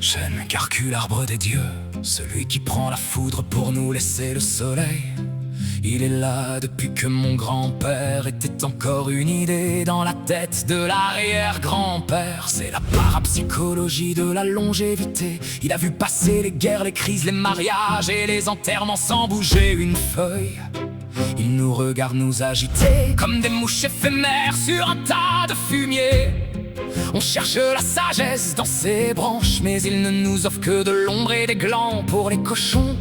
Chêne, Carcule, arbre des dieux, celui qui prend la foudre pour nous laisser le soleil. Il est là depuis que mon grand-père était encore une idée dans la tête de l'arrière-grand-père. C'est la parapsychologie de la longévité. Il a vu passer les guerres, les crises, les mariages et les enterrements sans bouger une feuille. Il nous regarde nous agiter comme des mouches éphémères sur un tas de fumier. On cherche la sagesse dans ses branches, mais il ne nous offre que de l'ombre et des glands pour les cochons.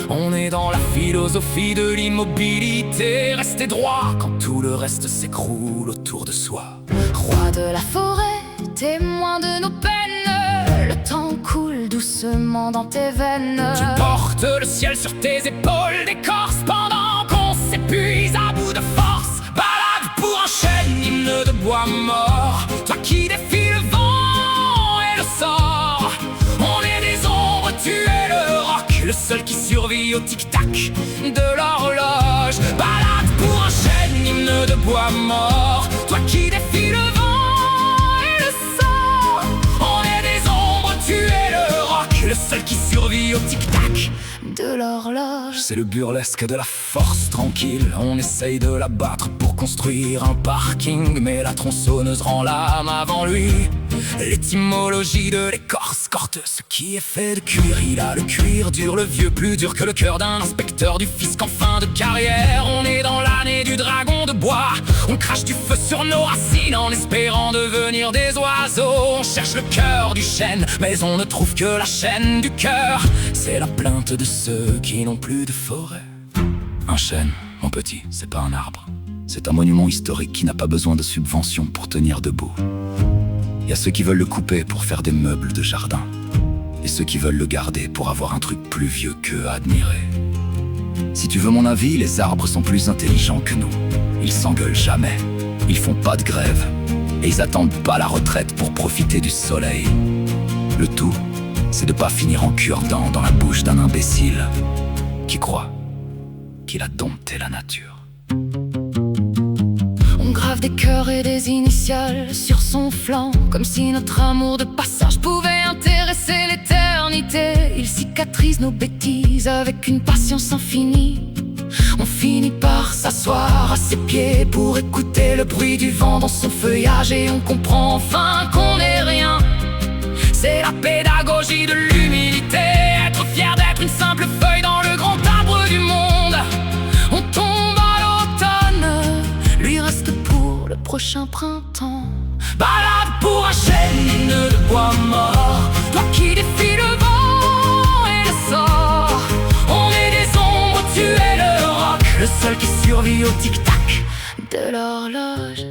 On est dans la philosophie de l'immobilité, rester droit quand tout le reste s'écroule autour de soi. Roi de la forêt, témoin de nos peines, le temps coule doucement dans tes veines. Tu portes le ciel sur tes épaules d'écorce pendant qu'on s'épuise à bout de force. Balade pour un chêne, hymne de bois mort, toi qui défies le vent et le sort. On est des ombres, tu es le roc, le seul qui survit au tic-tac de l'horloge. Balade pour un chêne, hymne de bois mort, toi qui défies le vent et le sort. On est des ombres, tu es le roc, le seul qui survit au tic-tac de l'horloge. C'est le burlesque de la force tranquille. On essaye de la battre pour construire un parking, mais la tronçonneuse rend l'âme avant lui. L'étymologie de l'écorce corte ce qui est fait de cuir. Il a le cuir dur, le vieux, plus dur que le cœur d'un inspecteur du fisc en fin de carrière. On est dans l'année du dragon de bois. On crache du feu sur nos racines en espérant devenir des oiseaux. On cherche le cœur du chêne, mais on ne trouve que la chaîne du cœur. C'est la plainte de ceux qui n'ont plus de forêt. Un chêne, mon petit, c'est pas un arbre. C'est un monument historique qui n'a pas besoin de subventions pour tenir debout. Il y a ceux qui veulent le couper pour faire des meubles de jardin, et ceux qui veulent le garder pour avoir un truc plus vieux qu'eux à admirer. Si tu veux mon avis, les arbres sont plus intelligents que nous. Ils s'engueulent jamais, ils font pas de grève, et ils attendent pas la retraite pour profiter du soleil. Le tout, c'est de pas finir en cure-dent dans la bouche d'un imbécile qui croit qu'il a dompté la nature. On grave des cœurs et des initiales sur son flanc, comme si notre amour de passage pouvait intéresser l'éternité. Il cicatrise nos bêtises avec une patience infinie. On finit par s'asseoir à ses pieds pour écouter le bruit du vent dans son feuillage, et on comprend enfin qu'on n'est rien. C'est la pédagogie de l'humilité, être fier d'être une simple feuille dans le grand arbre du monde. On tombe à l'automne, lui reste pour le prochain printemps. Balade pour un chêne, hymne de bois mort, toi qui défies le vent et le sort. On est des ombres, tu es le roc, le seul qui survit au tic-tac de l'horloge.